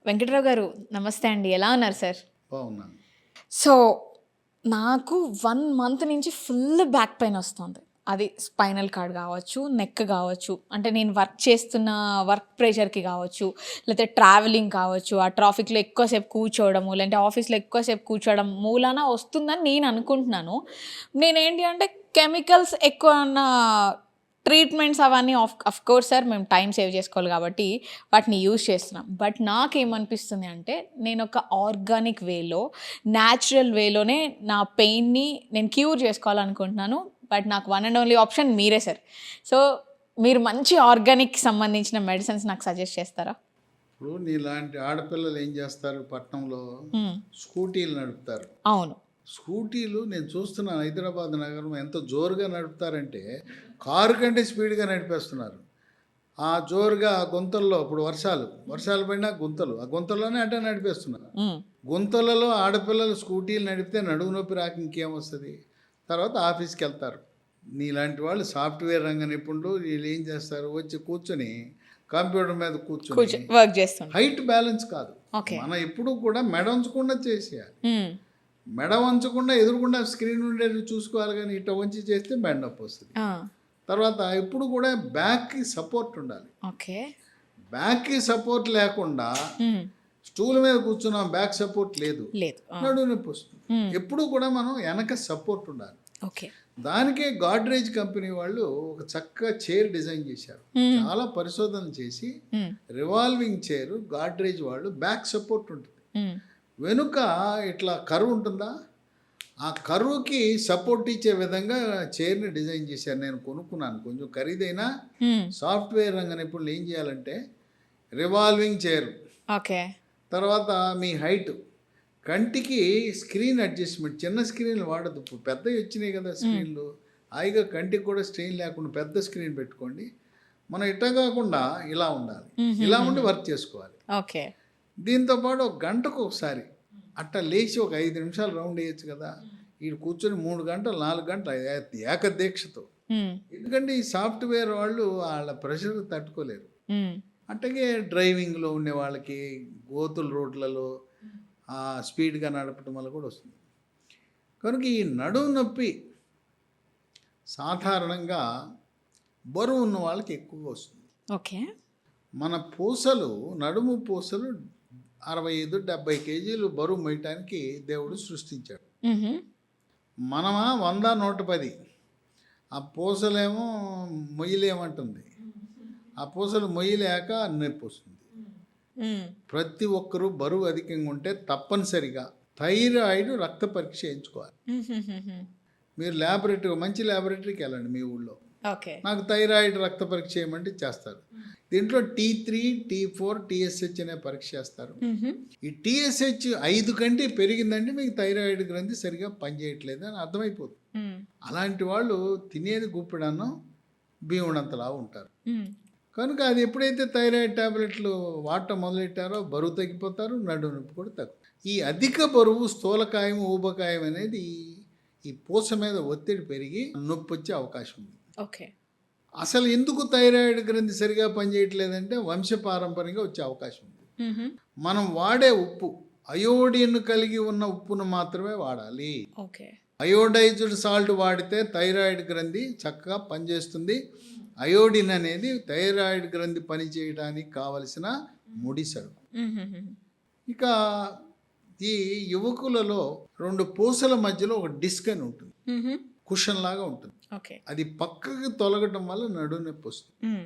వెంకట్రావు గారు నమస్తే అండి. ఎలా ఉన్నారు సార్? బాగున్నాను. సో, నాకు 1 మంత్ నుంచి ఫుల్ బ్యాక్ పెయిన్ ఒస్తుంది. అది స్పైనల్ కార్డ్ గావచ్చు, నెక్ గావచ్చు, అంటే నేను వర్క్ చేస్తున్న వర్క్ ప్రెషర్‌కి గావచ్చు, లేతే ట్రావెలింగ్ కావచ్చు, ఆ ట్రాఫిక్‌లో ఎక్కువసేపు కూర్చోవడము, లేదంటే ఆఫీస్‌లో ఎక్కువసేపు కూర్చోవడం మూలాన వస్తుందని నేను అనుకుంటున్నాను. నేనేంటి అంటే కెమికల్స్ ఎక్కువ ఉన్న ట్రీట్మెంట్స్ అవన్నీ ఆఫ్‌కోర్స్ సార్ మేము టైమ్ సేవ్ చేసుకోవాలి కాబట్టి వాటిని యూజ్ చేస్తున్నాం. బట్ నాకేమనిపిస్తుంది అంటే నేనొక ఆర్గానిక్ వేలో, న్యాచురల్ వేలోనే నా పెయిన్‌ని నేను క్యూర్ చేసుకోవాలనుకుంటున్నాను. బట్ నాకు వన్ అండ్ ఓన్లీ ఆప్షన్ మీరే సార్. సో, మీరు మంచి ఆర్గానిక్‌కి సంబంధించిన మెడిసిన్స్ నాకు సజెస్ట్ చేస్తారా? ఇప్పుడు నీలాంటి ఆడపిల్లలు ఏం చేస్తారు పట్టణంలో? హ్మ్. స్కూటీలు నడుపుతారు. అవును. స్కూటీలు నేను చూస్తున్నాను హైదరాబాద్ నగరం ఎంత జోరుగా నడుపుతారంటే కారు కంటే స్పీడ్గా నడిపేస్తున్నారు. ఆ జోరుగా ఆ గుంతల్లో ఇప్పుడు వర్షాలు పడినా గుంతలు, ఆ గుంతల్లోనే అడ్డా నడిపేస్తున్నారు. హ్మ్. గుంతలలో ఆడపిల్లలు స్కూటీలు నడిపితే నడుము నొప్పి రాక ఇంకేమొస్తుంది? తర్వాత ఆఫీస్కి వెళ్తారు. నీలాంటి వాళ్ళు సాఫ్ట్వేర్ రంగ నిపుణులు వీళ్ళు ఏం చేస్తారు? వచ్చి కూర్చొని కంప్యూటర్ మీద కూర్చొని వర్క్ చేస్తుంటా. హైట్ బ్యాలెన్స్ కాదు. ఓకే. మనం ఎప్పుడు కూడా మెడ ఉంచకుండా చేసేయాలి. హ్మ్. మెడ వంచకుండా ఎదురుకుండా స్క్రీన్ ఉండేది చూసుకోవాలి, కానీ ఇట్లా వంచి చేస్తే మెడ నొప్పి వస్తుంది. ఆ! తర్వాత ఎప్పుడు కూడా బ్యాక్కి సపోర్ట్ ఉండాలి. ఓకే. బ్యాక్కి సపోర్ట్ లేకుండా హ్మ్. స్టూల్ మీద కూర్చున్నాం, బ్యాక్ సపోర్ట్ లేదు, లేదు. ఆ! నడుము నొప్పి వస్తుంది. హ్మ్. ఎప్పుడు కూడా మనం వెనక సపోర్ట్ ఉండాలి. ఓకే. దానికే గాడ్రేజ్ కంపెనీ వాళ్ళు ఒక చక్కగా చైర్ డిజైన్ చేశారు. హ్మ్. చాలా పరిశోధనలు చేసి హ్మ్. రివాల్వింగ్ చైర్ గాడ్రేజ్ వాళ్ళు బ్యాక్ సపోర్ట్ ఉంటుంది. హ్మ్. వెనుక ఇట్లా కర్వ్ ఉంటుందా, ఆ కర్వ్కి సపోర్ట్ ఇచ్చే విధంగా చైర్ని డిజైన్ చేశారు. నేను కొనుక్కున్నాను, కొంచెం ఖరీదైన హ్మ్. సాఫ్ట్వేర్ రంగ నిపుణులు ఏం చేయాలంటే రివాల్వింగ్ చైర్, ఓకే. తర్వాత మీ హైట్, కంటికి స్క్రీన్ అడ్జస్ట్మెంట్, చిన్న స్క్రీన్లు వాడద్దు. ఇప్పుడు పెద్దవి వచ్చినాయి కదా స్క్రీన్లు, హాయిగా కంటికి కూడా స్ట్రెయిన్ లేకుండా పెద్ద స్క్రీన్ పెట్టుకోండి. మనం ఇట్లా కాకుండా ఇలా ఉండాలి, ఇలా ఉండి వర్క్ చేసుకోవాలి. ఓకే. దీంతోపాటు ఒక గంటకు ఒకసారి అట్లా లేచి ఒక 5 నిమిషాలు రౌండ్ వేయచ్చు కదా. వీడు కూర్చొని 3 గంటలు 4 గంటలు ఏకదీక్షతో. హ్మ్. ఎందుకంటే ఈ సాఫ్ట్వేర్ వాళ్ళు వాళ్ళ ప్రెషర్ తట్టుకోలేరు. హ్మ్. అట్లాగే డ్రైవింగ్లో ఉండే వాళ్ళకి గోతుల రోడ్లలో స్పీడ్గా నడపడం వల్ల కూడా వస్తుంది. కనుక ఈ నడుము నొప్పి సాధారణంగా బరువు ఉన్న వాళ్ళకి ఎక్కువగా వస్తుంది. ఓకే. మన పూసలు, నడుము పూసలు 65-70 కేజీలు బరువు మోయటానికి దేవుడు సృష్టించాడు. హుహు. మనమా 100-110. ఆ పూసలేమో మొయ్యలేమంటుంది. ఆ పూసలు మొయ్యలేక నొప్పి వస్తుంది. హ్మ్. ప్రతి ఒక్కరూ బరువు అధికంగా ఉంటే తప్పనిసరిగా థైరాయిడ్ రక్త పరీక్ష చేయించుకోవాలి. హుహుహుహు. మీరు మంచి ల్యాబొరేటరీకి వెళ్ళండి మీ ఊళ్ళో. ఓకే. నాకు థైరాయిడ్ రక్త పరీక్ష చేయమంటే చేస్తారు. దీంట్లో T3, T4, TSH అనే పరీక్ష చేస్తారు. హుహు. ఈ TSH 5 కంటే పెరిగిందంటే మీకు థైరాయిడ్ గ్రంథి సరిగా పనిచేయట్లేదు అని అర్థమైపోతుంది. హ్మ్. అలాంటి వాళ్ళు తినేది గుప్పెడన్నం భీముడంతలా ఉంటారు. హ్మ్. కనుక అది ఎప్పుడైతే థైరాయిడ్ టాబ్లెట్లు వాడటం మొదలెట్టారో బరువు తగ్గిపోతారు, నడుము నొప్పి కూడా తగ్గుతుంది. ఈ అధిక బరువు, స్థూలకాయం, ఊబకాయం అనేది ఈ పూస మీద ఒత్తిడి పెరిగి నొప్పి వచ్చే అవకాశం ఉంది. ఓకే. అసలు ఎందుకు థైరాయిడ్ గ్రంథి సరిగా పనిచేయట్లేదంటే వంశపారంపర్యంగా వచ్చే అవకాశం ఉంది. హుహు. మనం వాడే ఉప్పు అయోడిన్ కలిగి ఉన్న ఉప్పును మాత్రమే వాడాలి. ఓకే. అయోడైజ్డ్ సాల్ట్ వాడితే థైరాయిడ్ గ్రంథి చక్కగా పనిచేస్తుంది. అయోడిన్ అనేది థైరాయిడ్ గ్రంథి పనిచేయడానికి కావలసిన ముడి సరుకు. హుహుహు. ఇక ఈ యువకులలో 2 పూసల మధ్యలో ఒక డిస్క్ అని ఉంటుంది, హుహు. కుషన్ లాగా ఉంటుంది. ఓకే. అది పక్కకు తొలగటం వల్ల నడుము నొప్పి వస్తుంది. హ్మ్.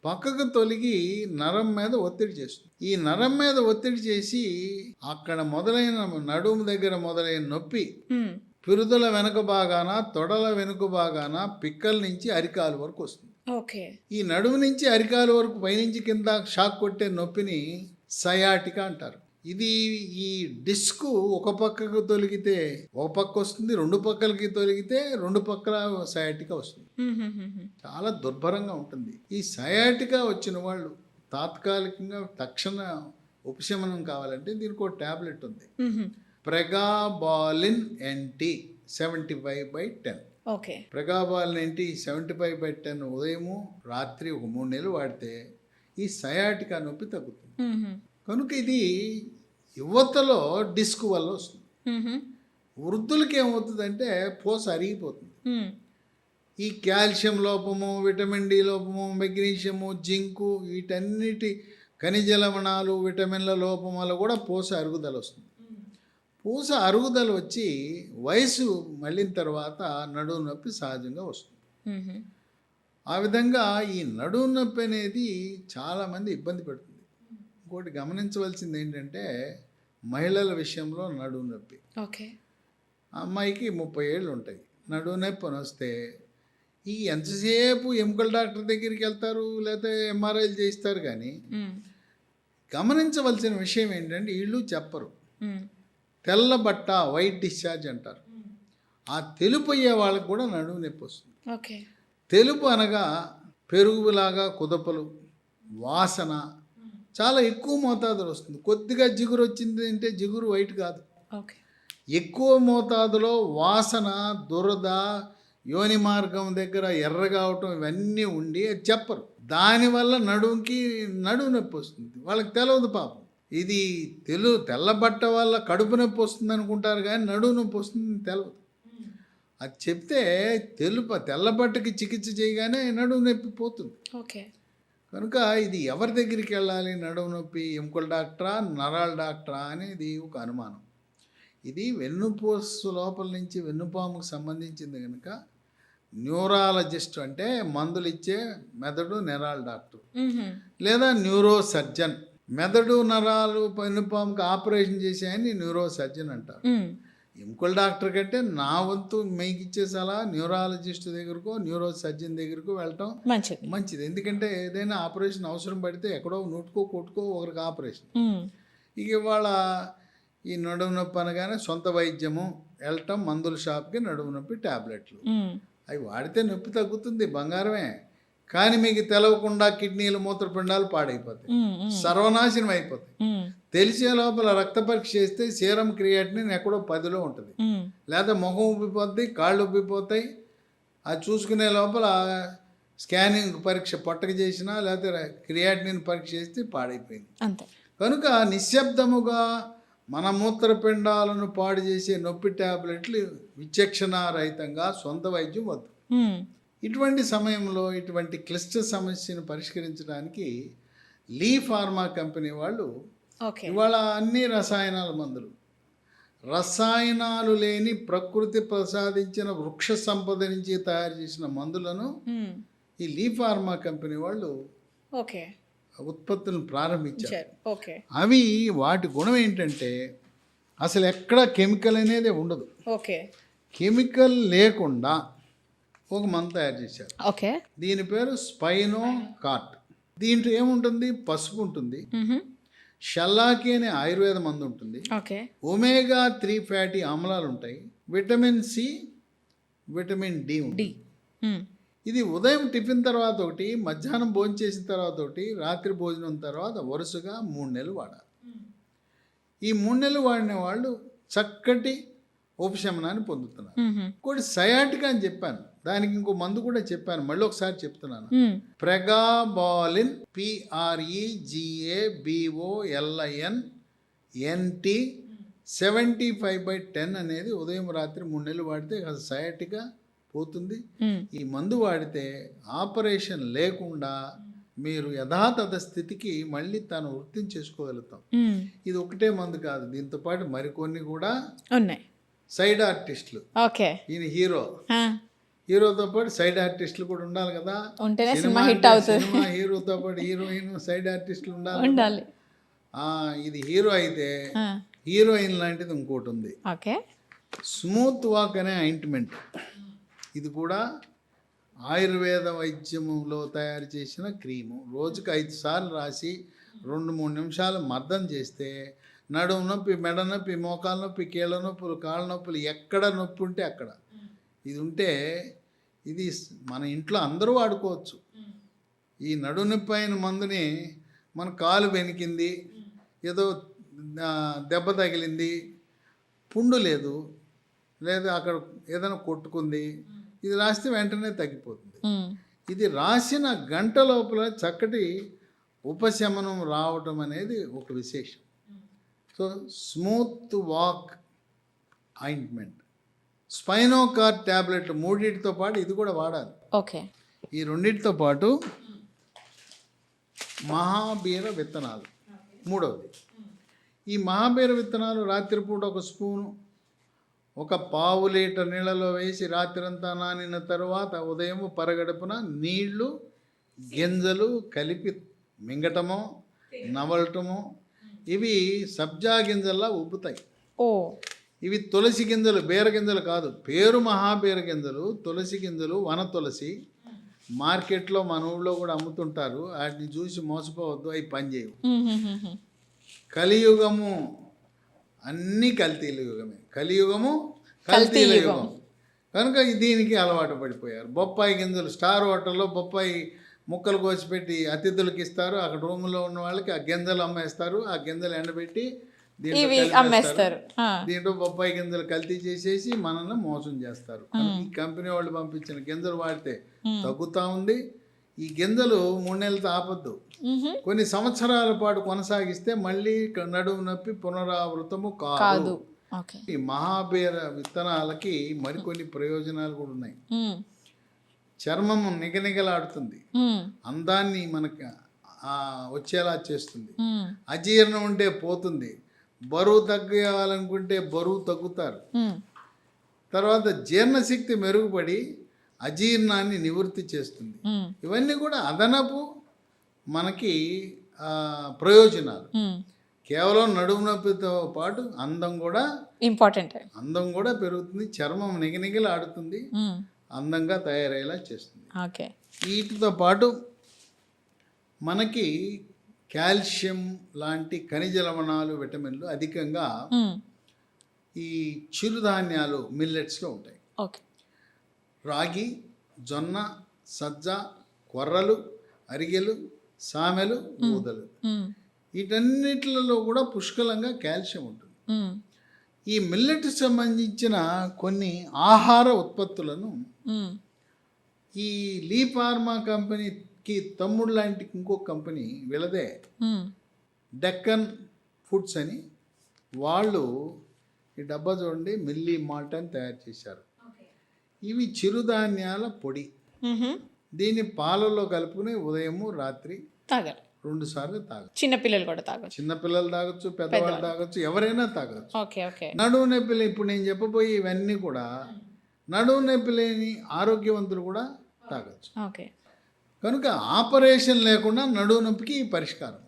పక్కకు తొలగి నరం మీద ఒత్తిడి చేస్తుంది. ఈ నరం మీద ఒత్తిడి చేసి అక్కడ మొదలైన నడుము దగ్గర మొదలైన నొప్పి హ్మ్. పిరుదల వెనుక భాగాన, తొడల వెనుక భాగాన, పిక్కల నుంచి అరికాలు వరకు వస్తుంది. ఓకే. ఈ నడుము నుంచి అరికాలు వరకు పైనుంచి కింద షాక్ కొట్టే నొప్పిని సయాటికా అంటారు. ఇది ఈ డిస్క్ ఒక పక్కకు తొలగితే ఒక పక్క వస్తుంది, 2 పక్కలకి తొలగితే 2 పక్కల సయాటికా వస్తుంది. హుహుహుహు. చాలా దుర్భరంగా ఉంటుంది. ఈ సయాటికా వచ్చిన వాళ్ళు తాత్కాలికంగా తక్షణ ఉపశమనం కావాలంటే దీనికి ఒక ట్యాబ్లెట్ ఉంది, హుహు. ప్రెగాబాలిన్ NT 75/10. ఓకే. ప్రెగాబాలిన్ NT 75/10 ఉదయము రాత్రి ఒక 3 నెలలు వాడితే ఈ సయాటికా నొప్పి తగ్గుతుంది. హుహు. కనుక ఇది యువతలో డిస్క్ వల్ల వస్తుంది. వృద్ధులకి ఏమవుతుందంటే పూస అరిగిపోతుంది. ఈ కాల్షియం లోపము, విటమిన్ డి లోపము, మెగ్నీషియము, జింకు, వీటన్నిటి ఖనిజ లవణాలు, విటమిన్ల లోపం వల్ల కూడా పూస అరుగుదల వస్తుంది. పూస అరుగుదల వచ్చి వయసు మళ్ళిన తర్వాత నడుము నొప్పి సహజంగా వస్తుంది. ఆ విధంగా ఈ నడుము నొప్పి అనేది చాలామంది ఇబ్బంది పెడుతుంది. ఇంకోటి గమనించవలసింది ఏంటంటే మహిళల విషయంలో నడుము నొప్పి. ఓకే. అమ్మాయికి 30 ఏళ్ళు ఉంటాయి, నడుము నొప్పి అని వస్తే ఈ ఎంతసేపు ఎముకల డాక్టర్ దగ్గరికి వెళ్తారు, లేకపోతే ఎంఆర్ఐలు చేయిస్తారు. కానీ గమనించవలసిన విషయం ఏంటంటే వీళ్ళు చెప్పరు. తెల్ల బట్ట, వైట్ డిశ్చార్జ్ అంటారు. ఆ తెలుపు అయ్యే వాళ్ళకి కూడా నడుము నొప్పి వస్తుంది. ఓకే. తెలుపు అనగా పెరుగులాగా కుదపలు, వాసన చాలా ఎక్కువ మోతాదులో వస్తుంది. కొద్దిగా జిగురు వచ్చింది అంటే జిగురు వైట్ కాదు, ఓకే, ఎక్కువ మోతాదులో వాసన, దురద, యోని మార్గం దగ్గర ఎర్రగా అవటం ఇవన్నీ ఉండి అది చెప్పరు. దానివల్ల నడుము నొప్పి వస్తుంది. వాళ్ళకి తెలియదు పాపం. ఇది తెల్లబట్ట వల్ల కడుపు నొప్పి వస్తుంది అనుకుంటారు, కానీ నడుము నొప్పి వస్తుంది తెలియదు. అది చెప్తే తెల్లబట్టకి చికిత్స చేయగానే నడుము నొప్పి పోతుంది. ఓకే. కనుక ఇది ఎవరి దగ్గరికి వెళ్ళాలి? నడుము నొప్పి ఎముకల డాక్టరా, నరాల డాక్టరా అనేది ఒక అనుమానం. ఇది వెన్నుపూస లోపల నుంచి వెన్నుపాముకు సంబంధించింది కనుక న్యూరాలజిస్ట్ అంటే మందులు ఇచ్చే మెదడు నరాల డాక్టర్, లేదా న్యూరో సర్జన్. మెదడు నరాలు వెన్నుపాముకి ఆపరేషన్ చేసేయని న్యూరో సర్జన్ అంటారు. ఎముకల డాక్టర్ కంటే నా వంతు మీకు ఇచ్చే సలహా న్యూరాలజిస్ట్ దగ్గరకో, న్యూరో సర్జన్ దగ్గరకు వెళ్ళటం మంచిది. ఎందుకంటే ఏదైనా ఆపరేషన్ అవసరం పడితే ఎక్కడో నోటుకో కొట్టుకో ఒకరికి ఆపరేషన్. ఇక ఇవాళ ఈ నడుము నొప్పి అనగానే సొంత వైద్యము, వెళ్ళటం మందుల షాప్కి, నడుము నొప్పి ట్యాబ్లెట్లు, అవి వాడితే నొప్పి తగ్గుతుంది, బంగారమే. కానీ మీకు తెలవకుండా కిడ్నీలు, మూత్రపిండాలు పాడైపోతాయి, సర్వనాశనం అయిపోతాయి. తెలిసే లోపల రక్త పరీక్ష చేస్తే సీరం క్రియాటినిన్ ఎక్కడో 10లో ఉంటుంది, లేదా ముఖం ఉబ్బిపోద్ది, కాళ్ళు ఉబ్బిపోతాయి. అది చూసుకునే లోపల స్కానింగ్ పరీక్ష పొట్టకి చేసినా, లేకపోతే క్రియాటినిన్ పరీక్ష చేస్తే పాడైపోయింది. కనుక నిశ్శబ్దముగా మన మూత్రపిండాలను పాడు చేసే నొప్పి ట్యాబ్లెట్లు విచక్షణారహితంగా సొంత వైద్యం వద్దు. ఇటువంటి సమయంలో ఇటువంటి క్లిష్ట సమస్యను పరిష్కరించడానికి లీ ఫార్మా కంపెనీ వాళ్ళు ఇవాళ అన్ని రసాయనాల మందులు, రసాయనాలు లేని ప్రకృతి ప్రసాదించిన వృక్ష సంపద నుంచి తయారు చేసిన మందులను ఈ లీ ఫార్మా కంపెనీ వాళ్ళు ఉత్పత్తులను ప్రారంభించారు. అవి వాటి గుణం ఏంటంటే అసలు ఎక్కడ కెమికల్ అనేది ఉండదు. కెమికల్ లేకుండా ఒక మందు తయారు చేశారు. దీని పేరు స్పైనో కార్ట్. దీంట్లో ఏముంటుంది? పసుపు ఉంటుంది, షల్లాకి అనే ఆయుర్వేద మందు ఉంటుంది, ఒమేగా 3 ఫ్యాటీ ఆమ్లాలు ఉంటాయి, విటమిన్ సి, విటమిన్ డి ఉంటుంది. ఇది ఉదయం టిఫిన్ తర్వాత ఒకటి, మధ్యాహ్నం భోజనం చేసిన తర్వాత ఒకటి, రాత్రి భోజనం తర్వాత వరుసగా 3 నెలలు వాడాలి. ఈ 3 నెలలు వాడిన వాళ్ళు చక్కటి ఉపశమనాన్ని పొందుతున్నారు. ఇంకోటి సయాటికా అని చెప్పాను, దానికి ఇంకో మందు కూడా చెప్పాను, మళ్ళీ ఒకసారి చెప్తున్నాను. ప్రెగాబాలిన్, PREGABOLIN NT 75/10 అనేది ఉదయం రాత్రి 3 నెలలు వాడితే సయాటికా పోతుంది. ఈ మందు వాడితే ఆపరేషన్ లేకుండా మీరు యథాతథ స్థితికి మళ్ళీ తను వృత్తిని చేసుకోగలుగుతాం. ఇది ఒకటే మందు కాదు, దీంతో పాటు మరికొన్ని కూడా ఉన్నాయి. సైడ్ ఆర్టిస్టులు, ఈయన హీరోతో పాటు సైడ్ ఆర్టిస్టులు కూడా ఉండాలి కదా. సినిమా హీరోతో పాటు హీరోయిన్, సైడ్ ఆర్టిస్టులు ఉండాలి. ఇది హీరో అయితే హీరోయిన్ లాంటిది ఇంకోటి ఉంది, స్మూత్ వాక్ అనే ఆయింట్మెంట్. ఇది కూడా ఆయుర్వేద వైద్యములో తయారు చేసిన క్రీము. రోజుకి 5 సార్లు రాసి 2-3 నిమిషాలు మర్దం చేస్తే నడుము నొప్పి, మెడ నొప్పి, మోకాల నొప్పి, కీళ్ళ నొప్పులు, కాళ్ళ నొప్పులు, ఎక్కడ నొప్పి ఉంటే అక్కడ ఇది ఉంటే ఇది మన ఇంట్లో అందరూ వాడుకోవచ్చు. ఈ నడుము నొప్పి అయిన మందుని మన కాలు వెనికింది, ఏదో దెబ్బ తగిలింది, పుండు లేదు, లేదా అక్కడ ఏదైనా కొట్టుకుంది, ఇది రాస్తే వెంటనే తగ్గిపోతుంది. ఇది రాసిన గంట లోపల చక్కటి ఉపశమనం రావటం అనేది ఒక విశేషం. సో స్మూత్ వాక్ ఆయింట్మెంట్, స్పైనోకార్ ట్యాబ్లెట్ మూడింటితో పాటు ఇది కూడా వాడాలి. ఓకే. ఈ రెండింటితో పాటు మహాబీర విత్తనాలు మూడవది. ఈ మహాబీర విత్తనాలు రాత్రిపూట ఒక స్పూను, ఒక పావు లీటర్ నీళ్ళలో వేసి రాత్రంతా నానిన తర్వాత ఉదయం పరగడుపున నీళ్లు గింజలు కలిపి మింగటమో నవలటమో, ఇవి సబ్జా గింజల్లా ఉబ్బుతాయి. ఓ, ఇవి తులసి గింజలు, బీర గింజలు కాదు, పేరు మహాబీర గింజలు, తులసి గింజలు, వన తులసి. మార్కెట్లో మన ఊళ్ళో కూడా అమ్ముతుంటారు, వాటిని చూసి మోసపోవద్దు, అవి పనిచేయవు. కలియుగము అన్నీ కల్తీల యుగమే, కలియుగము కల్తీల యుగం కనుక దీనికి అలవాటు పడిపోయారు. బొప్పాయి గింజలు, స్టార్ హోటల్లో బొప్పాయి ముక్కలు కోసిపెట్టి అతిథులకు ఇస్తారు, అక్కడ రూములో ఉన్న వాళ్ళకి ఆ గింజలు అమ్మేస్తారు, ఆ గింజలు ఎండబెట్టి అమ్మేస్తారు. దీంట్లో బొప్పాయి గింజలు కల్తీ చేసేసి మనల్ని మోసం చేస్తారు. ఈ కంపెనీ వాళ్ళు పంపించిన గింజలు వాడితే తగ్గుతూ ఉంది. ఈ గింజలు 3 నెలలతో ఆపద్దు, కొన్ని సంవత్సరాల పాటు కొనసాగిస్తే మళ్ళీ నడుము నొప్పి పునరావృతము కాదు. ఈ మహాబీర విత్తనాలకి మరికొన్ని ప్రయోజనాలు కూడా ఉన్నాయి. చర్మము నిగనిగలాడుతుంది, అందాన్ని మనకి వచ్చేలా చేస్తుంది, అజీర్ణం ఉంటే పోతుంది, బరువు తగ్గాలనుకుంటే బరువు తగ్గుతారు, తర్వాత జీర్ణశక్తి మెరుగుపడి అజీర్ణాన్ని నివృత్తి చేస్తుంది. ఇవన్నీ కూడా అదనపు మనకి ప్రయోజనాలు. కేవలం నడుము నొప్పితో పాటు అందం కూడా ఇంపార్టెంట్, అందం కూడా పెరుగుతుంది, చర్మం నిగనిగలాడుతుంది, అందంగా తయారయ్యేలా చేస్తుంది. వీటితో పాటు మనకి కాల్షియం లాంటి ఖనిజ లవణాలు, విటమిన్లు అధికంగా ఈ చిరుధాన్యాలు మిల్లెట్స్లో ఉంటాయి. రాగి, జొన్న, సజ్జ, కొర్రలు, అరిగెలు, సామెలు, ఊదలు, వీటన్నిటిలో కూడా పుష్కలంగా కాల్షియం ఉంటుంది. ఈ మిల్లెట్కి సంబంధించిన కొన్ని ఆహార ఉత్పత్తులను ఈ లీ ఫార్మా కంపెనీకి తమ్ముడు లాంటి ఇంకొక కంపెనీ వీళ్ళదే, డెక్కన్ ఫుడ్స్ అని, వాళ్ళు ఈ డబ్బా చూడండి మిల్లీ మాల్ట్ అని తయారు చేశారు. ఇవి చిరుధాన్యాల పొడి. దీన్ని పాలలో కలుపుకుని ఉదయము రాత్రి తాగాలి, 2 సార్లు తాగచ్చు. చిన్నపిల్లలు కూడా తాగచ్చు, చిన్నపిల్లలు తాగొచ్చు, పెద్దవాళ్ళు తాగొచ్చు, ఎవరైనా తాగొచ్చు. ఓకే. నడువు నొప్పి, ఇప్పుడు నేను చెప్పబోయే ఇవన్నీ కూడా నడువు నొప్పి లేని ఆరోగ్యవంతులు కూడా తాగొచ్చు. కనుక ఆపరేషన్ లేకుండా నడువు నొప్పికి పరిష్కారం.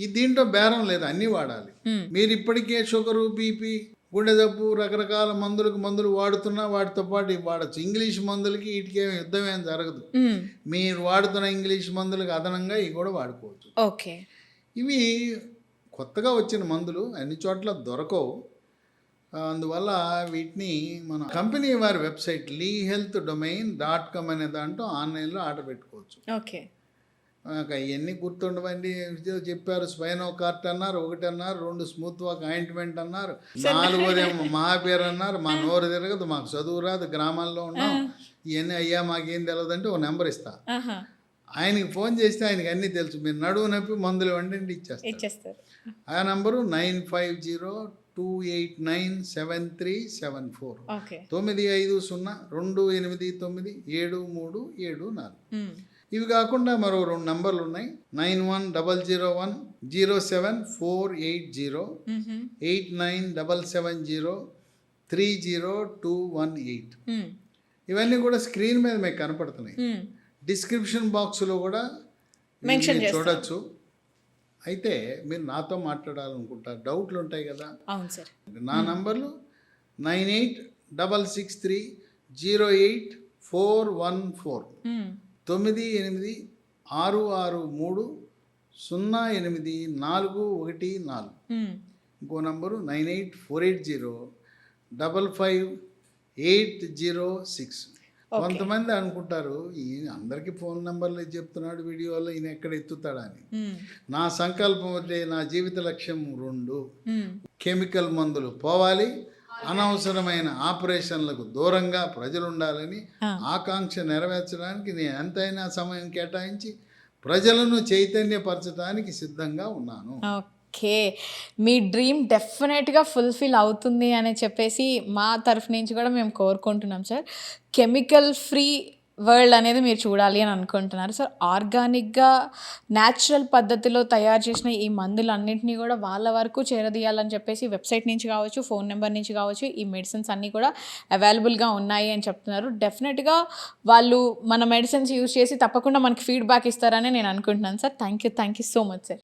ఈ దీంట్లో బేరం లేదు, అన్నీ వాడాలి. మీరు ఇప్పటికే షుగరు, బీపీ, గుండె జబ్బు, రకరకాల మందులు వాడుతున్నా వాటితో పాటు వాడచ్చు. ఇంగ్లీష్ మందులకి వీటికి యుద్ధం ఏం జరగదు. మీరు వాడుతున్న ఇంగ్లీష్ మందులకు అదనంగా ఇవి కూడా వాడుకోవచ్చు. ఇవి కొత్తగా వచ్చిన మందులు, అన్ని చోట్ల దొరకవు. అందువల్ల వీటిని మన కంపెనీ వారి వెబ్సైట్ lehealthdomain.com అనే దాంట్లో ఆన్లైన్లో ఆర్డర్ పెట్టుకోవచ్చు. అవన్నీ గుర్తుండవండి, చెప్పారు. స్పైనోకార్ట్ అన్నారు, 1 అన్నారు, 2 స్మూత్ వాక్ ఆయింట్మెంట్ అన్నారు, 4 మహాబీర్ అన్నారు. మా నోరు తిరగదు, మాకు చదువు రాదు, గ్రామాల్లో ఉన్నాం, ఇవన్నీ అయ్యా మాకేం తెలియదు అంటే ఒక నెంబర్ ఇస్తా, ఆయనకి ఫోన్ చేస్తే ఆయనకి అన్నీ తెలుసు. మీరు నడువు నొప్పి మందులు ఇవ్వండి ఇచ్చేస్తారు. ఆ నంబరు 9502897374 9502897374. ఇవి కాకుండా మరో 2 నంబర్లు ఉన్నాయి. 9100107480, 8977030218. ఇవన్నీ కూడా స్క్రీన్ మీద మీకు కనపడుతున్నాయి. డిస్క్రిప్షన్ బాక్స్లో కూడా చూడొచ్చు. అయితే మీరు నాతో మాట్లాడాలనుకుంటారు, డౌట్లు ఉంటాయి కదా. నా నంబర్లు 9866308414, 9866300814. ఇంకో నంబరు 9848055806. కొంతమంది అనుకుంటారు ఈయన అందరికీ ఫోన్ నెంబర్లు చెప్తున్నాడు వీడియోలో, ఈయన ఎక్కడ ఎత్తుతాడా అని. నా సంకల్పం అంటే, నా జీవిత లక్ష్యం 2: కెమికల్ మందులు పోవాలి, అనవసరమైన ఆపరేషన్లకు దూరంగా ప్రజలు ఉండాలని ఆకాంక్ష నెరవేర్చడానికి నేను ఎంతైనా సమయం కేటాయించి ప్రజలను చైతన్యపరచడానికి సిద్ధంగా ఉన్నాను. ఓకే. మీ డ్రీమ్ డెఫినెట్‌గా ఫుల్‌ఫిల్ అవుతుంది అని చెప్పేసి మా తరఫు నుంచి కూడా మేము కోరుకుంటున్నాం సార్. కెమికల్ ఫ్రీ వరల్డ్ అనేది మీరు చూడాలి అని అనుకుంటున్నారు. సో, ఆర్గానిక్‌గా న్యాచురల్ పద్ధతిలో తయారు చేసిన ఈ మందులన్నింటినీ కూడా వాళ్ళ వరకు చేరదీయాలని చెప్పేసి వెబ్‌సైట్ నుంచి కావచ్చు, ఫోన్ నెంబర్ నుంచి కావచ్చు, ఈ మెడిసిన్స్ అన్నీ కూడా అవైలబుల్‌గా ఉన్నాయి అని చెప్తున్నారు. డెఫినెట్‌గా వాళ్ళు మన మెడిసిన్స్ యూజ్ చేసి తప్పకుండా మనకి ఫీడ్‌బ్యాక్ ఇస్తారని నేను అనుకుంటున్నాను sir. Thank you so much sir.